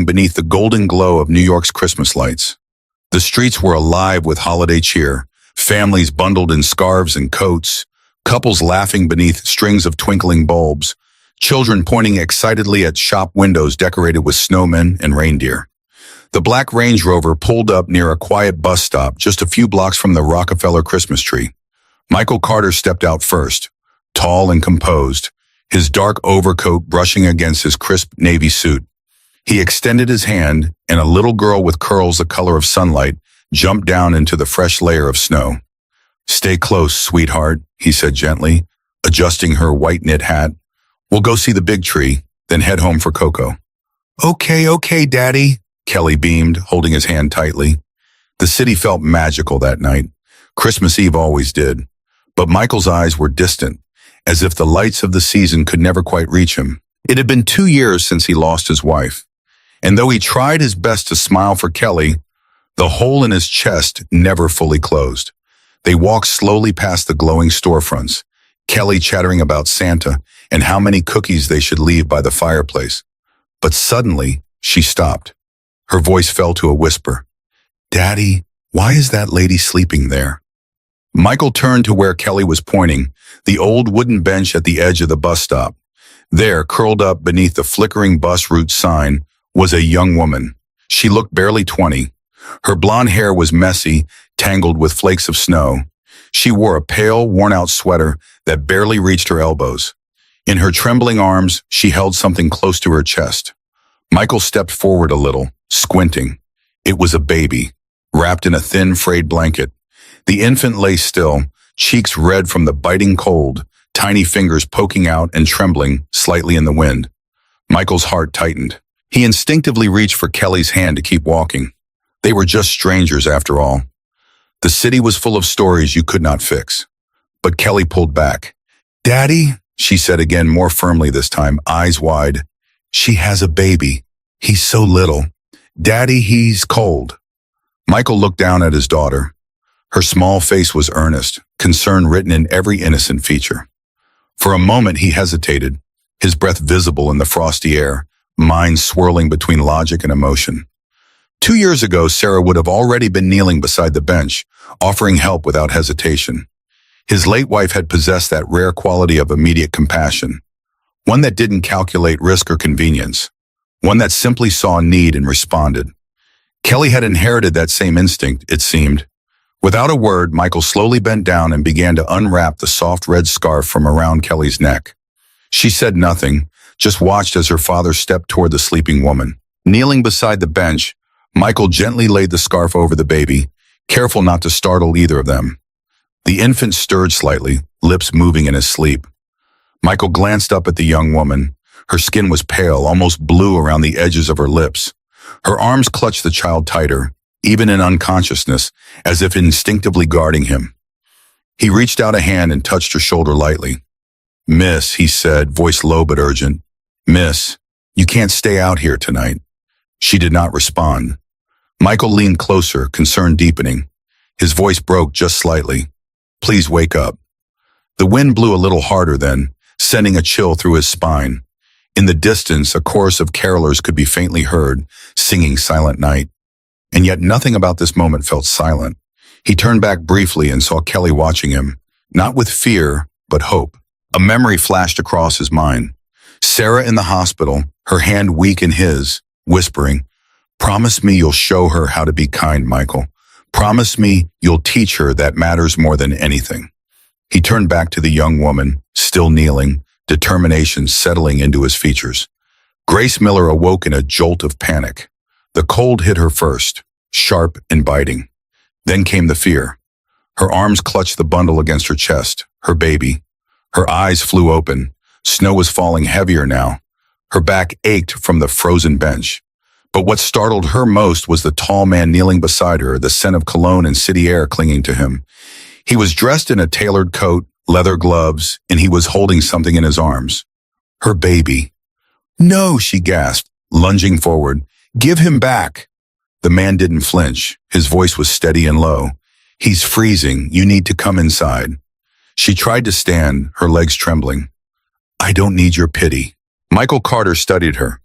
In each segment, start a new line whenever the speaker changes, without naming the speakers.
beneath the golden glow of New York's Christmas lights. The streets were alive with holiday cheer, families bundled in scarves and coats, couples laughing beneath strings of twinkling bulbs, children pointing excitedly at shop windows decorated with snowmen and reindeer. The black Range Rover pulled up near a quiet bus stop just a few blocks from the Rockefeller Christmas tree. Michael Carter stepped out first, tall and composed, his dark overcoat brushing against his crisp navy suit. He extended his hand, and a little girl with curls the color of sunlight jumped down into the fresh layer of snow. "Stay close, sweetheart," he said gently, adjusting her white knit hat. "We'll go see the big tree, then head home for Coco." Okay, Daddy," Kelly beamed, holding his hand tightly. The city felt magical that night. Christmas Eve always did. But Michael's eyes were distant, as if the lights of the season could never quite reach him. It had been 2 years since he lost his wife. And though he tried his best to smile for Kelly, the hole in his chest never fully closed. They walked slowly past the glowing storefronts, Kelly chattering about Santa and how many cookies they should leave by the fireplace. But suddenly, she stopped. Her voice fell to a whisper. "Daddy, why is that lady sleeping there?" Michael turned to where Kelly was pointing, the old wooden bench at the edge of the bus stop. There, curled up beneath the flickering bus route sign, was a young woman. She looked barely 20. Her blonde hair was messy, tangled with flakes of snow. She wore a pale, worn-out sweater that barely reached her elbows. In her trembling arms, she held something close to her chest. Michael stepped forward a little, squinting. It was a baby, wrapped in a thin, frayed blanket. The infant lay still, cheeks red from the biting cold, tiny fingers poking out and trembling slightly in the wind. Michael's heart tightened. He instinctively reached for Kelly's hand to keep walking. They were just strangers after all. The city was full of stories you could not fix. But Kelly pulled back. "Daddy," she said again more firmly this time, eyes wide. "She has a baby. He's so little. Daddy, he's cold." Michael looked down at his daughter. Her small face was earnest, concern written in every innocent feature. For a moment he hesitated, his breath visible in the frosty air, mind swirling between logic and emotion. 2 years ago, Sarah would have already been kneeling beside the bench, offering help without hesitation. His late wife had possessed that rare quality of immediate compassion, one that didn't calculate risk or convenience, one that simply saw need and responded. Kelly had inherited that same instinct, it seemed. Without a word, Michael slowly bent down and began to unwrap the soft red scarf from around Kelly's neck. She said nothing, just watched as her father stepped toward the sleeping woman. Kneeling beside the bench, Michael gently laid the scarf over the baby, careful not to startle either of them. The infant stirred slightly, lips moving in his sleep. Michael glanced up at the young woman. Her skin was pale, almost blue around the edges of her lips. Her arms clutched the child tighter, even in unconsciousness, as if instinctively guarding him. He reached out a hand and touched her shoulder lightly. "Miss," he said, voice low but urgent. "Miss, you can't stay out here tonight." She did not respond. Michael leaned closer, concern deepening. His voice broke just slightly. "Please wake up." The wind blew a little harder then, sending a chill through his spine. In the distance, a chorus of carolers could be faintly heard, singing Silent Night. And yet nothing about this moment felt silent. He turned back briefly and saw Kelly watching him, not with fear, but hope. A memory flashed across his mind. Sarah in the hospital, her hand weak in his, whispering, "Promise me you'll show her how to be kind, Michael. Promise me you'll teach her that matters more than anything." He turned back to the young woman, still kneeling, determination settling into his features. Grace Miller awoke in a jolt of panic. The cold hit her first, sharp and biting. Then came the fear. Her arms clutched the bundle against her chest, her baby. Her eyes flew open. Snow was falling heavier now. Her back ached from the frozen bench. But what startled her most was the tall man kneeling beside her, the scent of cologne and city air clinging to him. He was dressed in a tailored coat, leather gloves, and he was holding something in his arms. Her baby. "No," she gasped, lunging forward. "Give him back." The man didn't flinch. His voice was steady and low. "He's freezing. You need to come inside." She tried to stand, her legs trembling. "I don't need your pity." Michael Carter studied her.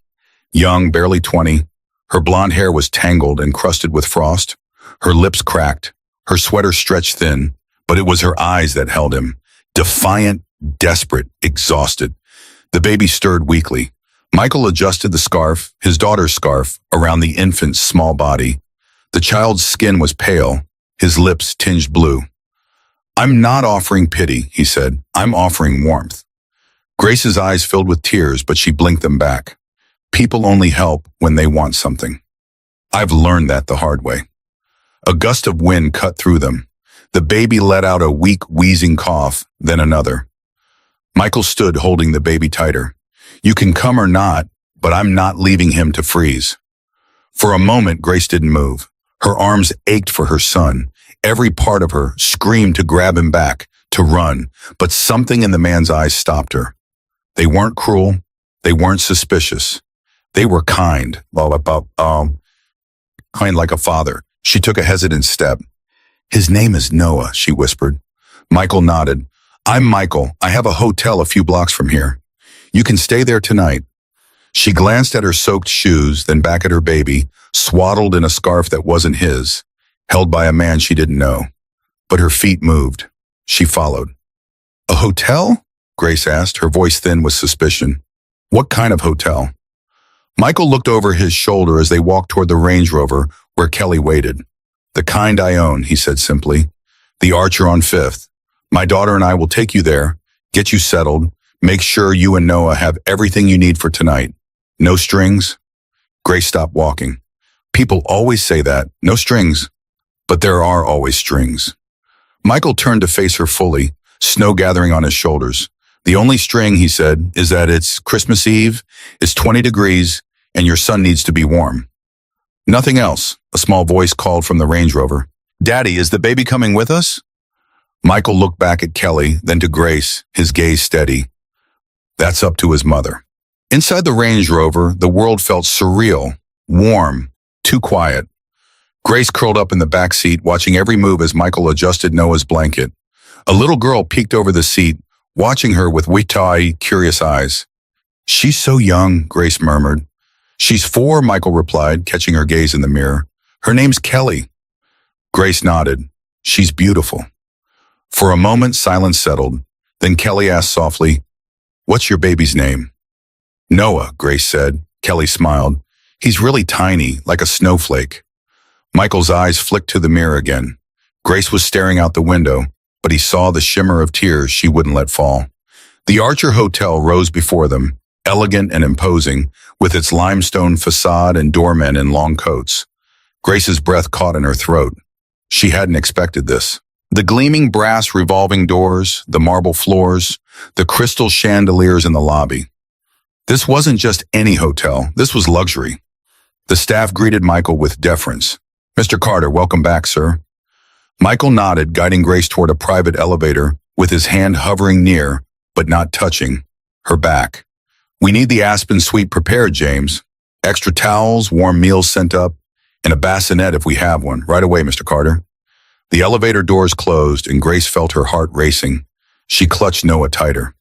Young, barely 20, Her blonde hair was tangled and crusted with frost. Her lips cracked. Her sweater stretched thin, but it was her eyes that held him. Defiant, desperate, exhausted. The baby stirred weakly. Michael adjusted the scarf, his daughter's scarf, around the infant's small body. The child's skin was pale, his lips tinged blue. "I'm not offering pity," he said. "I'm offering warmth." Grace's eyes filled with tears, but she blinked them back. People only help when they want something. I've learned that the hard way. A gust of wind cut through them. The baby let out a weak, wheezing cough, then another. Michael stood holding the baby tighter. "You can come or not, but I'm not leaving him to freeze." For a moment, Grace didn't move. Her arms ached for her son. Every part of her screamed to grab him back, to run, but something in the man's eyes stopped her. They weren't cruel. They weren't suspicious. They were kind, kind like a father. She took a hesitant step. "His name is Noah," she whispered. Michael nodded. "I'm Michael. I have a hotel a few blocks from here. You can stay there tonight." She glanced at her soaked shoes, then back at her baby, swaddled in a scarf that wasn't his, held by a man she didn't know. But her feet moved. She followed. "A hotel?" Grace asked, her voice thin with suspicion. "What kind of hotel?" Michael looked over his shoulder as they walked toward the Range Rover where Kelly waited. "The kind I own," he said simply. "The Archer on 5th. My daughter and I will take you there, get you settled, make sure you and Noah have everything you need for tonight. No strings?" Grace stopped walking. "People always say that, no strings. But there are always strings." Michael turned to face her fully, snow gathering on his shoulders. "The only string," he said, "is that it's Christmas Eve, it's 20 degrees, and your son needs to be warm." "Nothing else," a small voice called from the Range Rover. "Daddy, is the baby coming with us?" Michael looked back at Kelly, then to Grace, his gaze steady. "That's up to his mother." Inside the Range Rover, the world felt surreal, warm, too quiet. Grace curled up in the back seat, watching every move as Michael adjusted Noah's blanket. A little girl peeked over the seat, watching her with wide-eyed, curious eyes. "She's so young," Grace murmured. "She's 4, Michael replied, catching her gaze in the mirror. "Her name's Kelly." Grace nodded. "She's beautiful." For a moment, silence settled. Then Kelly asked softly, "What's your baby's name?" "Noah," Grace said. Kelly smiled. "He's really tiny, like a snowflake." Michael's eyes flicked to the mirror again. Grace was staring out the window, but he saw the shimmer of tears she wouldn't let fall. The Archer Hotel rose before them, elegant and imposing, with its limestone facade and doormen in long coats. Grace's breath caught in her throat. She hadn't expected this. The gleaming brass revolving doors, the marble floors, the crystal chandeliers in the lobby. This wasn't just any hotel, this was luxury. The staff greeted Michael with deference. "Mr. Carter, welcome back, sir." Michael nodded, guiding Grace toward a private elevator, with his hand hovering near, but not touching, her back. "We need the Aspen suite prepared, James. Extra towels, warm meals sent up, and a bassinet if we have one. Right away, Mr. Carter." The elevator doors closed, and Grace felt her heart racing. She clutched Noah tighter.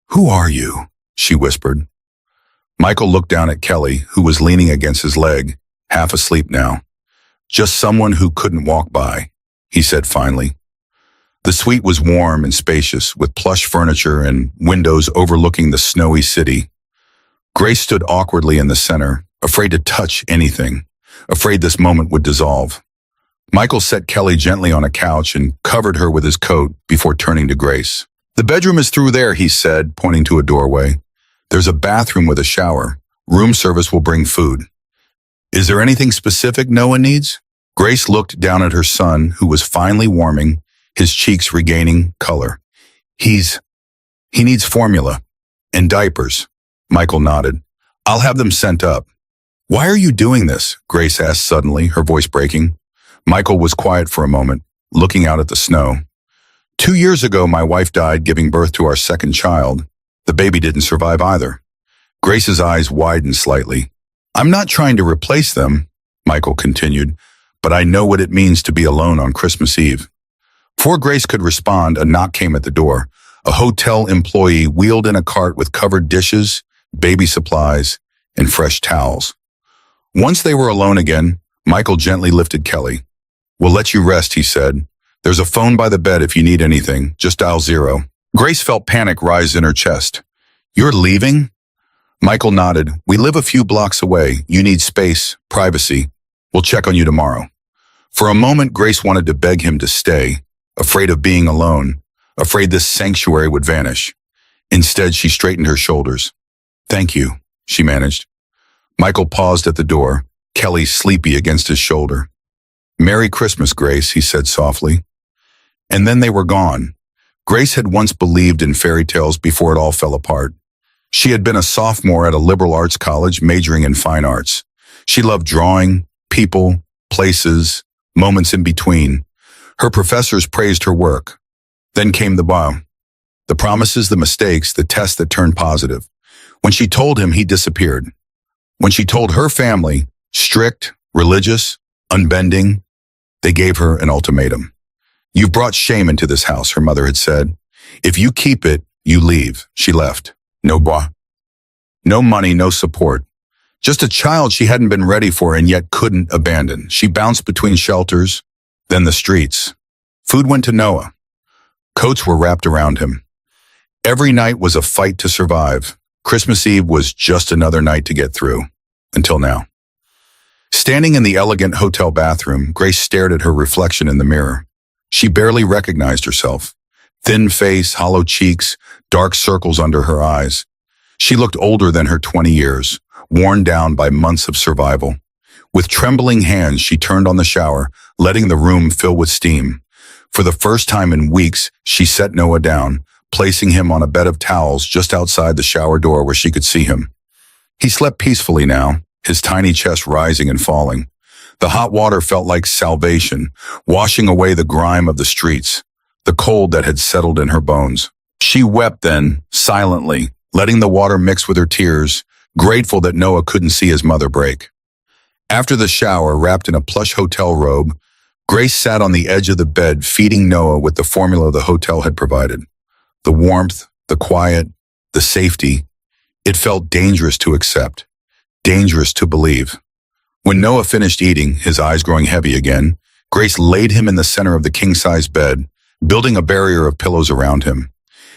"Who are you?" she whispered. Michael looked down at Kelly, who was leaning against his leg, half asleep now. "Just someone who couldn't walk by," he said finally. The suite was warm and spacious, with plush furniture and windows overlooking the snowy city. Grace stood awkwardly in the center, afraid to touch anything, afraid this moment would dissolve. Michael set Kelly gently on a couch and covered her with his coat before turning to Grace. "The bedroom is through there," he said, pointing to a doorway. "There's a bathroom with a shower. Room service will bring food." "Is there anything specific Noah needs?" Grace looked down at her son, who was finally warming, his cheeks regaining color. He needs formula and diapers." Michael nodded. "I'll have them sent up." "Why are you doing this?" Grace asked suddenly, her voice breaking. Michael was quiet for a moment, looking out at the snow. 2 years ago, my wife died giving birth to our second child. The baby didn't survive either." Grace's eyes widened slightly. "I'm not trying to replace them," Michael continued, "but I know what it means to be alone on Christmas Eve." Before Grace could respond, a knock came at the door. A hotel employee wheeled in a cart with covered dishes, baby supplies, and fresh towels. Once they were alone again, Michael gently lifted Kelly. "We'll let you rest," he said. "There's a phone by the bed if you need anything. Just dial 0. Grace felt panic rise in her chest. "You're leaving?" Michael nodded. "We live a few blocks away. You need space, privacy. We'll check on you tomorrow." For a moment, Grace wanted to beg him to stay, afraid of being alone, afraid this sanctuary would vanish. Instead, she straightened her shoulders. "Thank you," she managed. Michael paused at the door, Kelly sleepy against his shoulder. "Merry Christmas, Grace," he said softly. And then they were gone. Grace had once believed in fairy tales before it all fell apart. She had been a sophomore at a liberal arts college majoring in fine arts. She loved drawing, people, places, moments in between. Her professors praised her work. Then came the wow. The promises, the mistakes, the tests that turned positive. When she told him, he disappeared. When she told her family, strict, religious, unbending, they gave her an ultimatum. "You've brought shame into this house," her mother had said. "If you keep it, you leave." She left. No bois. No money, no support. Just a child she hadn't been ready for and yet couldn't abandon. She bounced between shelters, then the streets. Food went to Noah. Coats were wrapped around him. Every night was a fight to survive. Christmas Eve was just another night to get through. Until now. Standing in the elegant hotel bathroom, Grace stared at her reflection in the mirror. She barely recognized herself. Thin face, hollow cheeks, dark circles under her eyes. She looked older than her 20 years, worn down by months of survival. With trembling hands, she turned on the shower, letting the room fill with steam. For the first time in weeks, she set Noah down, placing him on a bed of towels just outside the shower door where she could see him. He slept peacefully now, his tiny chest rising and falling. The hot water felt like salvation, washing away the grime of the streets, the cold that had settled in her bones. She wept then, silently, letting the water mix with her tears, grateful that Noah couldn't see his mother break. After the shower, wrapped in a plush hotel robe, Grace sat on the edge of the bed, feeding Noah with the formula the hotel had provided. The warmth, the quiet, the safety. It felt dangerous to accept, dangerous to believe. When Noah finished eating, his eyes growing heavy again, Grace laid him in the center of the king-size bed, building a barrier of pillows around him.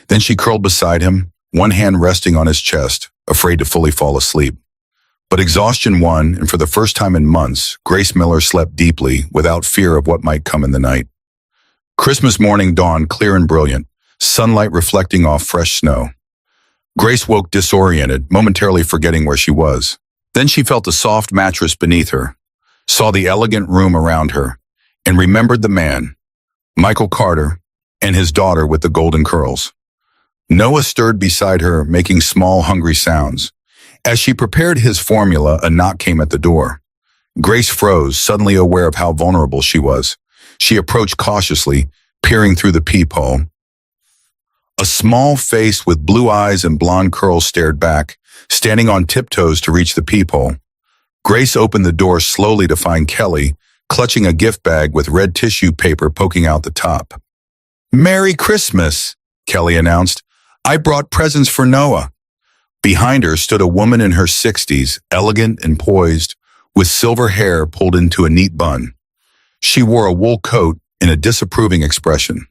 Then she curled beside him, one hand resting on his chest, afraid to fully fall asleep. But exhaustion won, and for the first time in months, Grace Miller slept deeply, without fear of what might come in the night. Christmas morning dawned clear and brilliant, sunlight reflecting off fresh snow. Grace woke disoriented, momentarily forgetting where she was. Then she felt a soft mattress beneath her, saw the elegant room around her, and remembered the man, Michael Carter, and his daughter with the golden curls. Noah stirred beside her, making small, hungry sounds. As she prepared his formula, a knock came at the door. Grace froze, suddenly aware of how vulnerable she was. She approached cautiously, peering through the peephole. A small face with blue eyes and blonde curls stared back, standing on tiptoes to reach the peephole. Grace opened the door slowly to find Kelly, clutching a gift bag with red tissue paper poking out the top. "Merry Christmas," Kelly announced. "I brought presents for Noah." Behind her stood a woman in her 60s, elegant and poised, with silver hair pulled into a neat bun. She wore a wool coat and a disapproving expression.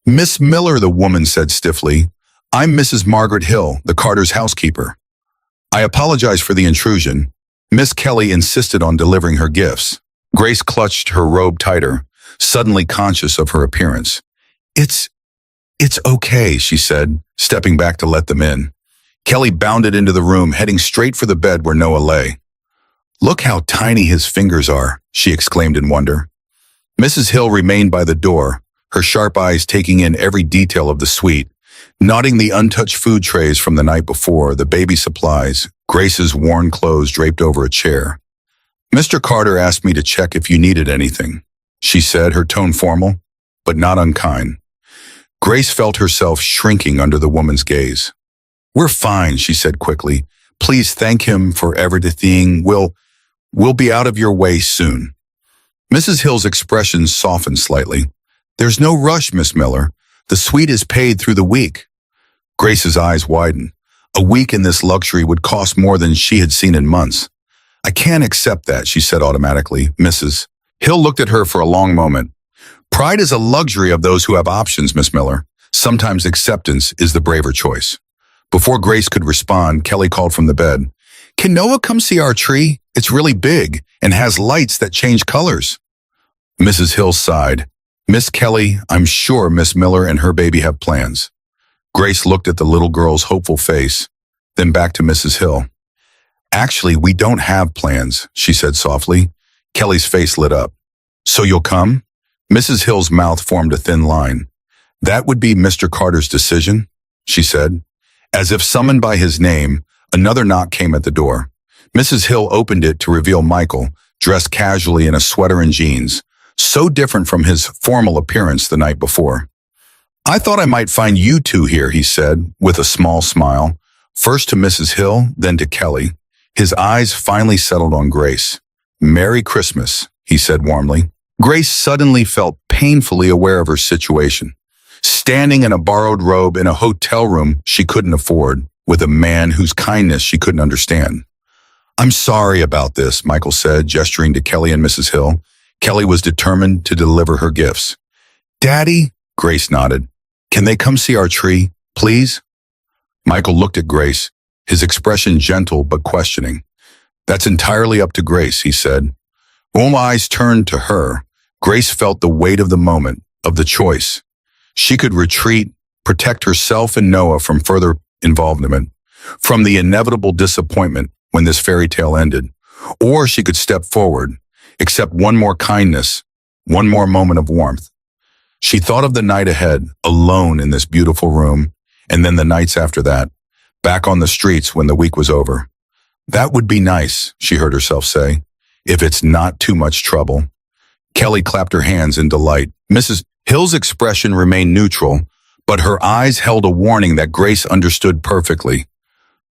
"Miss Miller," the woman said stiffly. "I'm Mrs. Margaret Hill, the Carter's housekeeper." "I apologize for the intrusion." Miss Kelly insisted on delivering her gifts. Grace clutched her robe tighter, suddenly conscious of her appearance. It's okay," she said, stepping back to let them in. Kelly bounded into the room, heading straight for the bed where Noah lay. "Look how tiny his fingers are," she exclaimed in wonder. Mrs. Hill remained by the door, her sharp eyes taking in every detail of the suite, noting the untouched food trays from the night before, the baby supplies, Grace's worn clothes draped over a chair. "Mr. Carter asked me to check if you needed anything," she said, her tone formal, but not unkind. Grace felt herself shrinking under the woman's gaze. "We're fine," she said quickly. "Please thank him for everything. We'll be out of your way soon." Mrs. Hill's expression softened slightly. "There's no rush, Miss Miller. The suite is paid through the week." Grace's eyes widened. A week in this luxury would cost more than she had seen in months. I can't accept that, she said automatically. Mrs. Hill looked at her for a long moment. Pride is a luxury of those who have options, Miss Miller. Sometimes acceptance is the braver choice. Before Grace could respond, Kelly called from the bed. Can Noah come see our tree? It's really big and has lights that change colors. Mrs. Hill sighed. Miss Kelly, I'm sure Miss Miller and her baby have plans. Grace looked at the little girl's hopeful face, then back to Mrs. Hill. Actually, we don't have plans, she said softly. Kelly's face lit up. So you'll come? Mrs. Hill's mouth formed a thin line. That would be Mr. Carter's decision, she said. As if summoned by his name, another knock came at the door. Mrs. Hill opened it to reveal Michael, dressed casually in a sweater and jeans, so different from his formal appearance the night before. I thought I might find you two here, he said, with a small smile, first to Mrs. Hill, then to Kelly. His eyes finally settled on Grace. Merry Christmas, he said warmly. Grace suddenly felt painfully aware of her situation. Standing in a borrowed robe in a hotel room she couldn't afford, with a man whose kindness she couldn't understand. I'm sorry about this, Michael said, gesturing to Kelly and Mrs. Hill. Kelly was determined to deliver her gifts. Daddy, Grace nodded. Can they come see our tree, please? Michael looked at Grace, his expression gentle but questioning. That's entirely up to Grace, he said. All eyes turned to her. Grace felt the weight of the moment, of the choice. She could retreat, protect herself and Noah from further involvement, from the inevitable disappointment when this fairy tale ended, or she could step forward, accept one more kindness, one more moment of warmth. She thought of the night ahead, alone in this beautiful room, and then the nights after that, back on the streets when the week was over. That would be nice, she heard herself say, if it's not too much trouble. Kelly clapped her hands in delight. Mrs. Hill's expression remained neutral, but her eyes held a warning that Grace understood perfectly.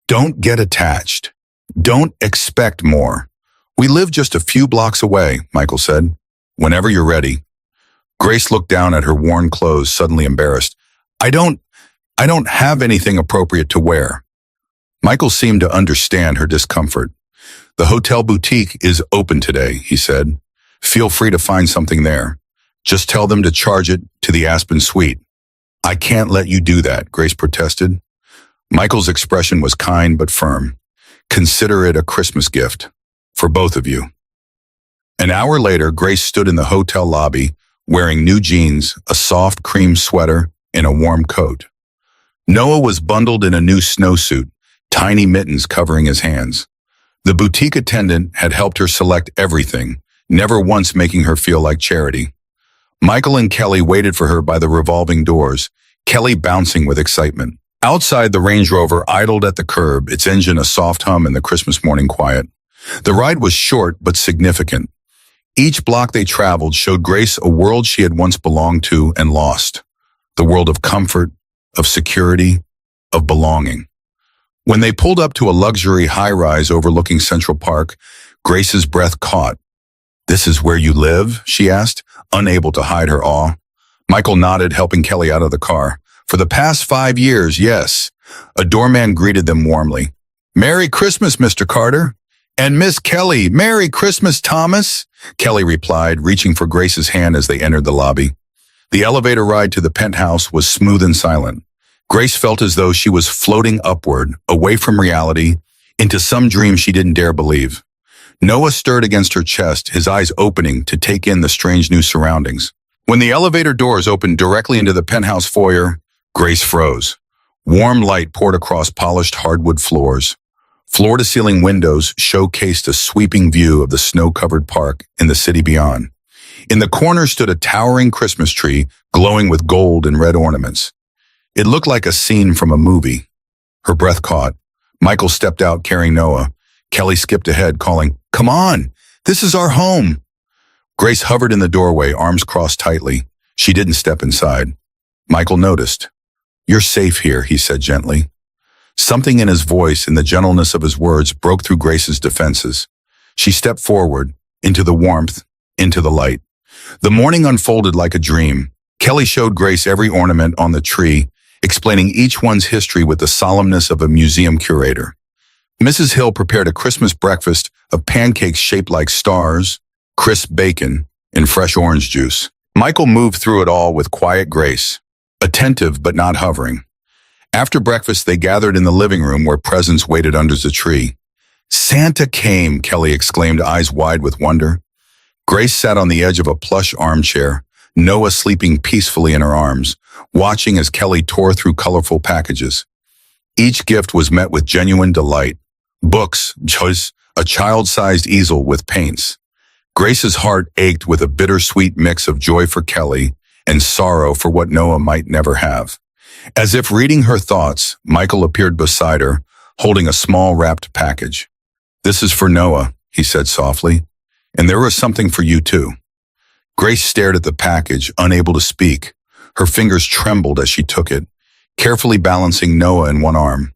Don't get attached. Don't expect more. We live just a few blocks away, Michael said. Whenever you're ready. Grace looked down at her worn clothes, suddenly embarrassed. I don't have anything appropriate to wear. Michael seemed to understand her discomfort. The hotel boutique is open today, he said. Feel free to find something there. Just tell them to charge it to the Aspen Suite. I can't let you do that, Grace protested. Michael's expression was kind but firm. Consider it a Christmas gift for both of you. An hour later, Grace stood in the hotel lobby, wearing new jeans, a soft cream sweater, and a warm coat. Noah was bundled in a new snowsuit, tiny mittens covering his hands. The boutique attendant had helped her select everything, never once making her feel like charity. Michael and Kelly waited for her by the revolving doors, Kelly bouncing with excitement. Outside, the Range Rover idled at the curb, its engine a soft hum in the Christmas morning quiet. The ride was short but significant. Each block they traveled showed Grace a world she had once belonged to and lost. The world of comfort, of security, of belonging. When they pulled up to a luxury high-rise overlooking Central Park, Grace's breath caught. This is where you live? She asked, unable to hide her awe. Michael nodded, helping Kelly out of the car. For the past 5 years, yes. A doorman greeted them warmly. Merry Christmas, Mr. Carter. And Miss Kelly, Merry Christmas, Thomas, Kelly replied, reaching for Grace's hand as they entered the lobby. The elevator ride to the penthouse was smooth and silent. Grace felt as though she was floating upward, away from reality, into some dream she didn't dare believe. Noah stirred against her chest, his eyes opening to take in the strange new surroundings. When the elevator doors opened directly into the penthouse foyer, Grace froze. Warm light poured across polished hardwood floors. Floor-to-ceiling windows showcased a sweeping view of the snow-covered park and the city beyond. In the corner stood a towering Christmas tree, glowing with gold and red ornaments. It looked like a scene from a movie. Her breath caught. Michael stepped out carrying Noah. Kelly skipped ahead, calling, "Come on, this is our home." Grace hovered in the doorway, arms crossed tightly. She didn't step inside. Michael noticed. "You're safe here," he said gently. Something in his voice and the gentleness of his words broke through Grace's defenses. She stepped forward, into the warmth, into the light. The morning unfolded like a dream. Kelly showed Grace every ornament on the tree, explaining each one's history with the solemnness of a museum curator. Mrs. Hill prepared a Christmas breakfast of pancakes shaped like stars, crisp bacon, and fresh orange juice. Michael moved through it all with quiet grace, attentive but not hovering. After breakfast, they gathered in the living room where presents waited under the tree. "Santa came," Kelly exclaimed, eyes wide with wonder. Grace sat on the edge of a plush armchair, Noah sleeping peacefully in her arms, watching as Kelly tore through colorful packages. Each gift was met with genuine delight. Books, just a child-sized easel with paints. Grace's heart ached with a bittersweet mix of joy for Kelly and sorrow for what Noah might never have. As if reading her thoughts, Michael appeared beside her, holding a small wrapped package. "This is for Noah," he said softly, "and there is something for you too." Grace stared at the package, unable to speak. Her fingers trembled as she took it, carefully balancing Noah in one arm.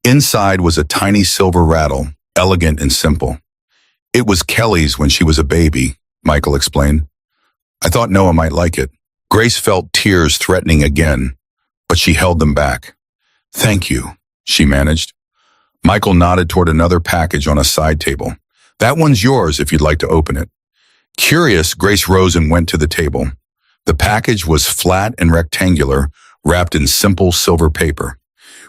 Inside was a tiny silver rattle, elegant and simple. "It was Kelly's when she was a baby," Michael explained. "I thought Noah might like it." Grace felt tears threatening again, but she held them back. "Thank you," she managed. Michael nodded toward another package on a side table. "That one's yours if you'd like to open it." Curious, Grace rose and went to the table. The package was flat and rectangular, wrapped in simple silver paper.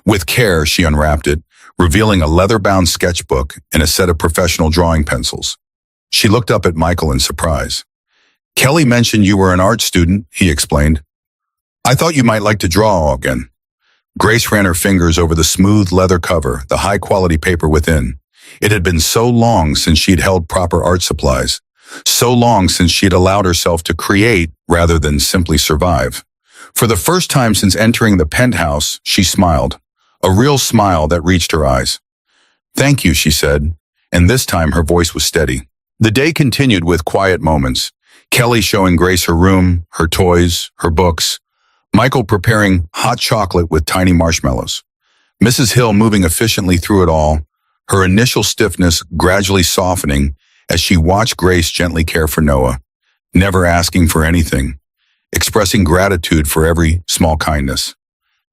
With care, she unwrapped it, revealing a leather-bound sketchbook and a set of professional drawing pencils. She looked up at Michael in surprise. "Kelly mentioned you were an art student," he explained. "I thought you might like to draw again." Grace ran her fingers over the smooth leather cover, the high-quality paper within. It had been so long since she'd held proper art supplies, so long since she'd allowed herself to create rather than simply survive. For the first time since entering the penthouse, she smiled, a real smile that reached her eyes. "Thank you," she said, and this time her voice was steady. The day continued with quiet moments. Kelly showing Grace her room, her toys, her books. Michael preparing hot chocolate with tiny marshmallows. Mrs. Hill moving efficiently through it all, her initial stiffness gradually softening as she watched Grace gently care for Noah, never asking for anything, expressing gratitude for every small kindness.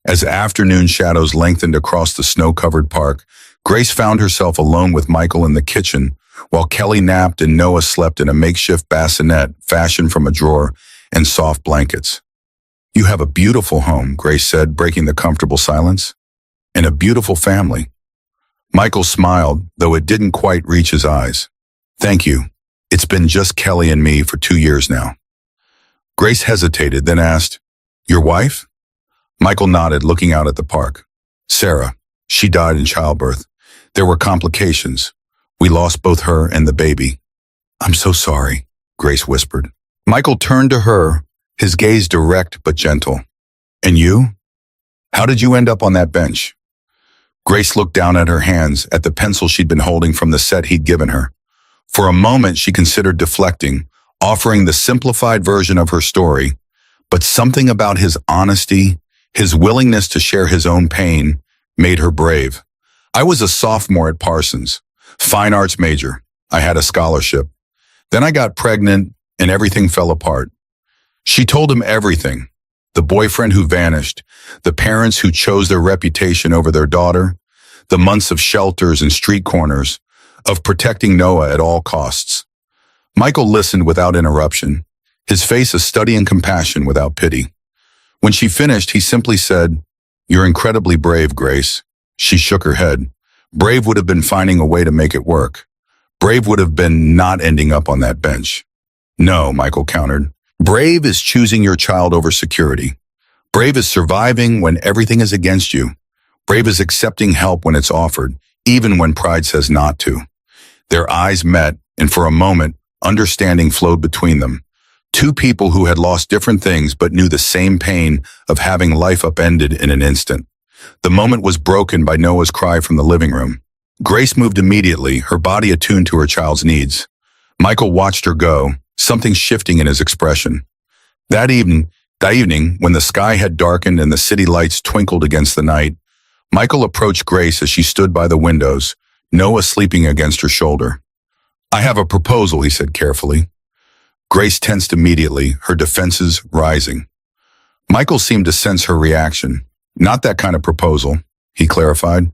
As afternoon shadows lengthened across the snow-covered park, Grace found herself alone with Michael in the kitchen, while Kelly napped and Noah slept in a makeshift bassinet fashioned from a drawer and soft blankets. "You have a beautiful home," Grace said, breaking the comfortable silence. "And a beautiful family." Michael smiled, though it didn't quite reach his eyes. "Thank you. It's been just Kelly and me for 2 years now." Grace hesitated, then asked, "Your wife?" Michael nodded, looking out at the park. "Sarah. She died in childbirth. There were complications. We lost both her and the baby." "I'm so sorry," Grace whispered. Michael turned to her, his gaze direct but gentle. "And you? How did you end up on that bench?" Grace looked down at her hands, at the pencil she'd been holding from the set he'd given her. For a moment, she considered deflecting, offering the simplified version of her story, but something about his honesty, his willingness to share his own pain, made her brave. "I was a sophomore at Parsons, fine arts major. I had a scholarship. Then I got pregnant and everything fell apart." She told him everything. The boyfriend who vanished, the parents who chose their reputation over their daughter, the months of shelters and street corners, of protecting Noah at all costs. Michael listened without interruption, his face a study in compassion without pity. When she finished, he simply said, "You're incredibly brave, Grace." She shook her head. Brave would have been finding a way to make it work. Brave would have been not ending up on that bench. "No," Michael countered. "Brave is choosing your child over security. Brave is surviving when everything is against you. Brave is accepting help when it's offered, even when pride says not to." Their eyes met, and for a moment, understanding flowed between them. Two people who had lost different things but knew the same pain of having life upended in an instant. The moment was broken by Noah's cry from the living room. Grace moved immediately, her body attuned to her child's needs. Michael watched her go, something shifting in his expression. That evening, when the sky had darkened and the city lights twinkled against the night, Michael approached Grace as she stood by the windows, Noah sleeping against her shoulder. "I have a proposal," he said carefully. Grace tensed immediately, her defenses rising. Michael seemed to sense her reaction. "Not that kind of proposal," he clarified.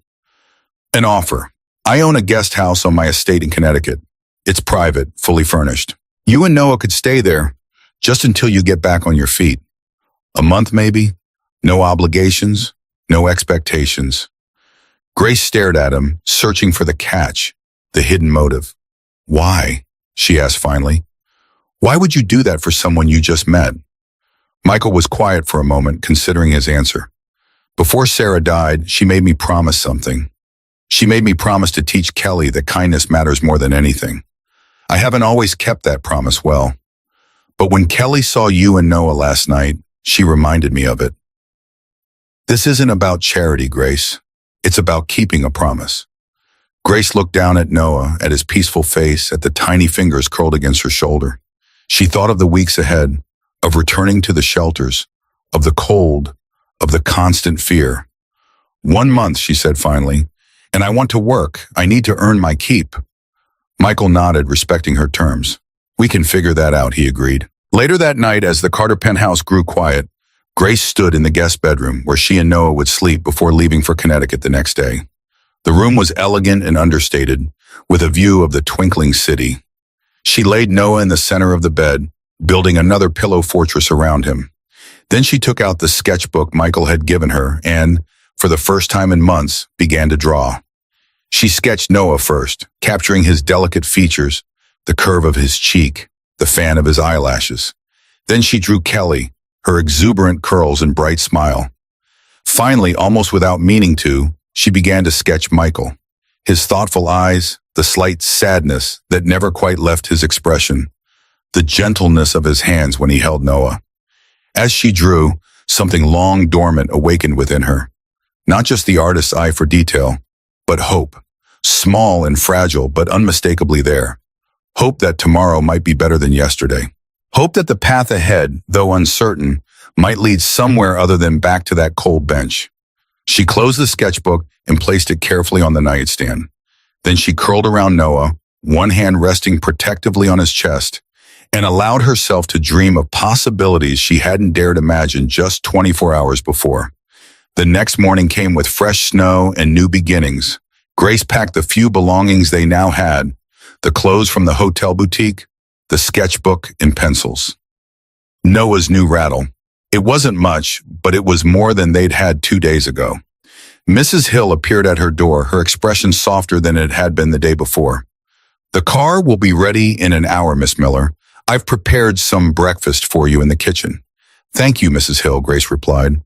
"An offer. I own a guest house on my estate in Connecticut. It's private, fully furnished. You and Noah could stay there just until you get back on your feet. A month maybe? No obligations, no expectations. Grace stared at him, searching for the catch, the hidden motive. Why? She asked finally. Why would you do that for someone you just met? Michael was quiet for a moment, considering his answer. Before Sarah died, she made me promise something. She made me promise to teach Kelly that kindness matters more than anything. I haven't always kept that promise well. But when Kelly saw you and Noah last night, she reminded me of it. This isn't about charity, Grace. It's about keeping a promise. Grace looked down at Noah, at his peaceful face, at the tiny fingers curled against her shoulder. She thought of the weeks ahead, of returning to the shelters, of the cold, of the constant fear. 1 month, she said finally, and I want to work. I need to earn my keep. Michael nodded, respecting her terms. We can figure that out, he agreed. Later that night, as the Carter penthouse grew quiet, Grace stood in the guest bedroom where she and Noah would sleep before leaving for Connecticut the next day. The room was elegant and understated, with a view of the twinkling city. She laid Noah in the center of the bed, building another pillow fortress around him. Then she took out the sketchbook Michael had given her and, for the first time in months, began to draw. She sketched Noah first, capturing his delicate features, the curve of his cheek, the fan of his eyelashes. Then she drew Kelly, her exuberant curls and bright smile. Finally, almost without meaning to, she began to sketch Michael, his thoughtful eyes, the slight sadness that never quite left his expression, the gentleness of his hands when he held Noah. As she drew, something long dormant awakened within her. Not just the artist's eye for detail, but hope, small and fragile but unmistakably there. Hope that tomorrow might be better than yesterday. Hope that the path ahead, though uncertain, might lead somewhere other than back to that cold bench. She closed the sketchbook and placed it carefully on the nightstand. Then she curled around Noah, one hand resting protectively on his chest, and allowed herself to dream of possibilities she hadn't dared imagine just 24 hours before. The next morning came with fresh snow and new beginnings. Grace packed the few belongings they now had, the clothes from the hotel boutique, the sketchbook and pencils. Noah's new rattle. It wasn't much, but it was more than they'd had 2 days ago. Mrs. Hill appeared at her door, her expression softer than it had been the day before. The car will be ready in an hour, Miss Miller. I've prepared some breakfast for you in the kitchen. Thank you, Mrs. Hill, Grace replied.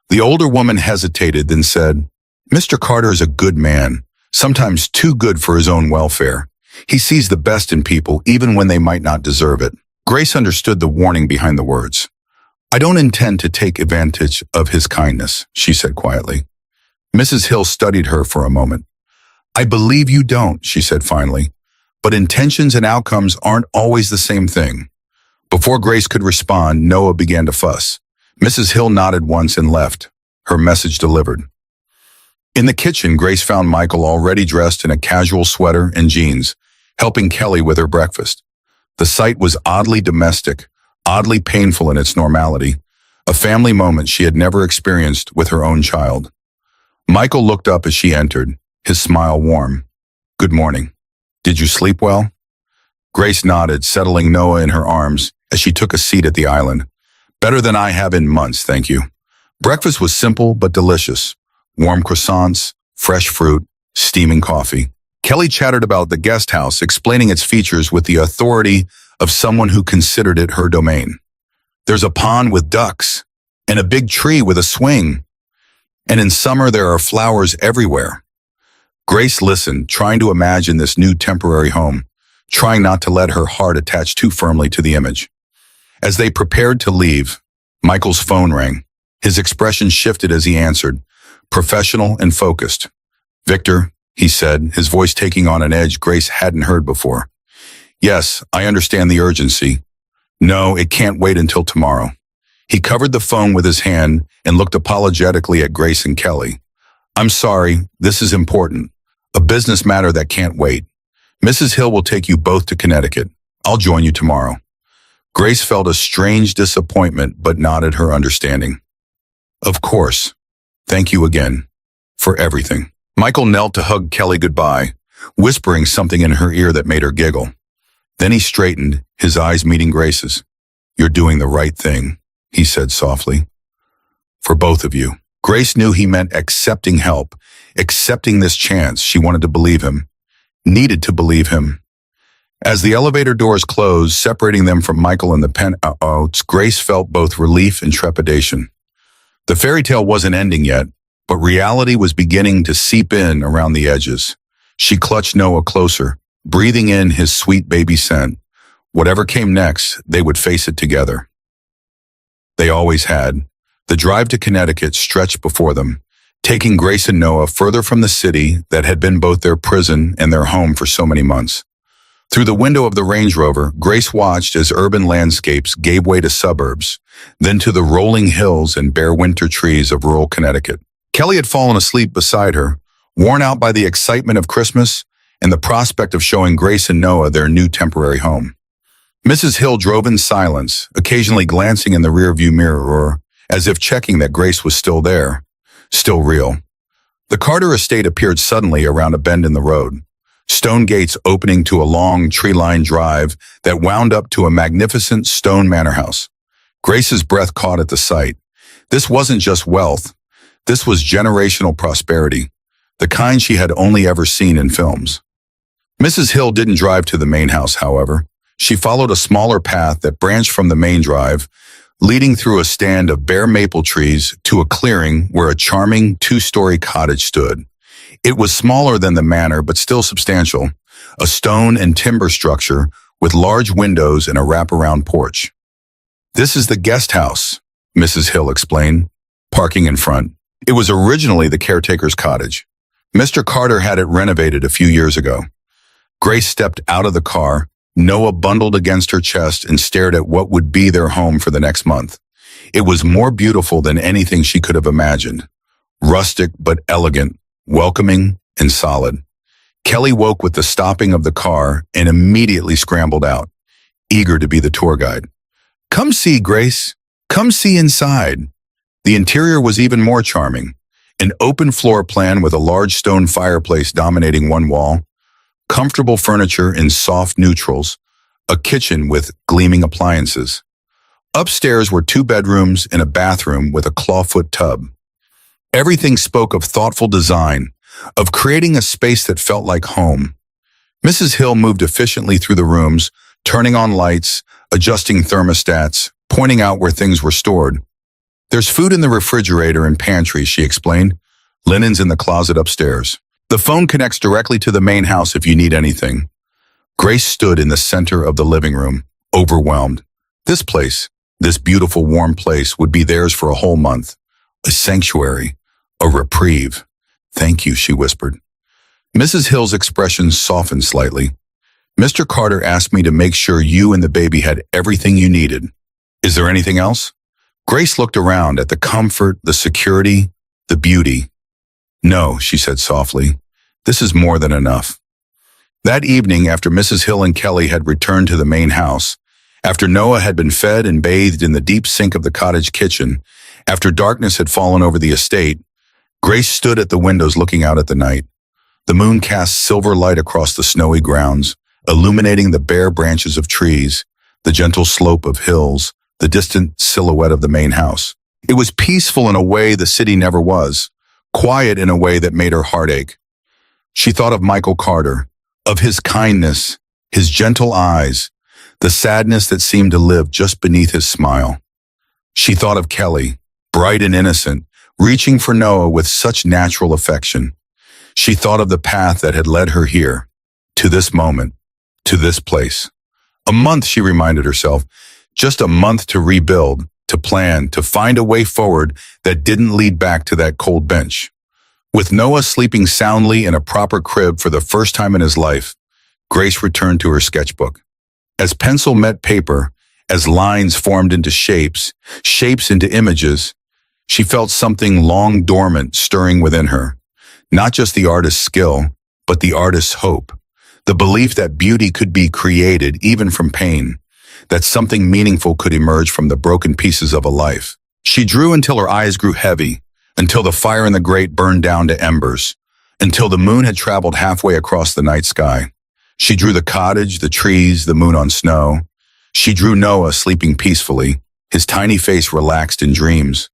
The older woman hesitated, then said, Mr. Carter is a good man, sometimes too good for his own welfare. He sees the best in people, even when they might not deserve it. Grace understood the warning behind the words. I don't intend to take advantage of his kindness, she said quietly. Mrs. Hill studied her for a moment. I believe you don't, she said finally, but intentions and outcomes aren't always the same thing. Before Grace could respond, Noah began to fuss. Mrs. Hill nodded once and left, her message delivered. In the kitchen, Grace found Michael already dressed in a casual sweater and jeans, helping Kelly with her breakfast. The sight was oddly domestic, oddly painful in its normality, a family moment she had never experienced with her own child. Michael looked up as she entered, his smile warm. Good morning. Did you sleep well? Grace nodded, settling Noah in her arms as she took a seat at the island. Better than I have in months, thank you. Breakfast was simple but delicious. Warm croissants, fresh fruit, steaming coffee. Kelly chattered about the guest house, explaining its features with the authority of someone who considered it her domain. There's a pond with ducks, and a big tree with a swing. And in summer there are flowers everywhere. Grace listened, trying to imagine this new temporary home, trying not to let her heart attach too firmly to the image. As they prepared to leave, Michael's phone rang. His expression shifted as he answered, professional and focused. Victor, he said, his voice taking on an edge Grace hadn't heard before. Yes, I understand the urgency. No, it can't wait until tomorrow. He covered the phone with his hand and looked apologetically at Grace and Kelly. I'm sorry, this is important. A business matter that can't wait. Mrs. Hill will take you both to Connecticut. I'll join you tomorrow. Grace felt a strange disappointment but nodded her understanding. Of course. Thank you again. For everything. Michael knelt to hug Kelly goodbye, whispering something in her ear that made her giggle. Then he straightened, his eyes meeting Grace's. "You're doing the right thing," he said softly. "For both of you." Grace knew he meant accepting help, accepting this chance. She wanted to believe him, needed to believe him. As the elevator doors closed, separating them from Michael and the penthouse, Grace felt both relief and trepidation. The fairy tale wasn't ending yet, but reality was beginning to seep in around the edges. She clutched Noah closer, breathing in his sweet baby scent. Whatever came next, they would face it together. They always had. The drive to Connecticut stretched before them, taking Grace and Noah further from the city that had been both their prison and their home for so many months. Through the window of the Range Rover, Grace watched as urban landscapes gave way to suburbs, then to the rolling hills and bare winter trees of rural Connecticut. Kelly had fallen asleep beside her, worn out by the excitement of Christmas and the prospect of showing Grace and Noah their new temporary home. Mrs. Hill drove in silence, occasionally glancing in the rearview mirror, as if checking that Grace was still there, still real. The Carter estate appeared suddenly around a bend in the road, stone gates opening to a long tree-lined drive that wound up to a magnificent stone manor house. Grace's breath caught at the sight. This wasn't just wealth. This was generational prosperity, the kind she had only ever seen in films. Mrs. Hill didn't drive to the main house, however. She followed a smaller path that branched from the main drive, leading through a stand of bare maple trees to a clearing where a charming two-story cottage stood. It was smaller than the manor, but still substantial, a stone and timber structure with large windows and a wraparound porch. "This is the guest house," Mrs. Hill explained, parking in front. It was originally the caretaker's cottage. Mr. Carter had it renovated a few years ago. Grace stepped out of the car, Noah bundled against her chest and stared at what would be their home for the next month. It was more beautiful than anything she could have imagined. Rustic but elegant, welcoming and solid. Kelly woke with the stopping of the car and immediately scrambled out, eager to be the tour guide. "Come see, Grace. Come see inside." The interior was even more charming. An open floor plan with a large stone fireplace dominating one wall, comfortable furniture in soft neutrals, a kitchen with gleaming appliances. Upstairs were 2 bedrooms and a bathroom with a clawfoot tub. Everything spoke of thoughtful design, of creating a space that felt like home. Mrs. Hill moved efficiently through the rooms, turning on lights, adjusting thermostats, pointing out where things were stored. "There's food in the refrigerator and pantry," she explained. "Linens in the closet upstairs. The phone connects directly to the main house if you need anything." Grace stood in the center of the living room, overwhelmed. This place, this beautiful warm place, would be theirs for a whole month. A sanctuary, a reprieve. "Thank you," she whispered. Mrs. Hill's expression softened slightly. "Mr. Carter asked me to make sure you and the baby had everything you needed. Is there anything else?" Grace looked around at the comfort, the security, the beauty. "No," she said softly. "This is more than enough." That evening, after Mrs. Hill and Kelly had returned to the main house, after Noah had been fed and bathed in the deep sink of the cottage kitchen, after darkness had fallen over the estate, Grace stood at the windows looking out at the night. The moon cast silver light across the snowy grounds, illuminating the bare branches of trees, the gentle slope of hills, the distant silhouette of the main house. It was peaceful in a way the city never was, quiet in a way that made her heart ache. She thought of Michael Carter, of his kindness, his gentle eyes, the sadness that seemed to live just beneath his smile. She thought of Kelly, bright and innocent, reaching for Noah with such natural affection. She thought of the path that had led her here, to this moment, to this place. A month, she reminded herself, just a month to rebuild, to plan, to find a way forward that didn't lead back to that cold bench. With Noah sleeping soundly in a proper crib for the first time in his life, Grace returned to her sketchbook. As pencil met paper, as lines formed into shapes, shapes into images, she felt something long dormant stirring within her. Not just the artist's skill, but the artist's hope. The belief that beauty could be created even from pain, that something meaningful could emerge from the broken pieces of a life. She drew until her eyes grew heavy, until the fire in the grate burned down to embers, until the moon had traveled halfway across the night sky. She drew the cottage, the trees, the moon on snow. She drew Noah sleeping peacefully, his tiny face relaxed in dreams.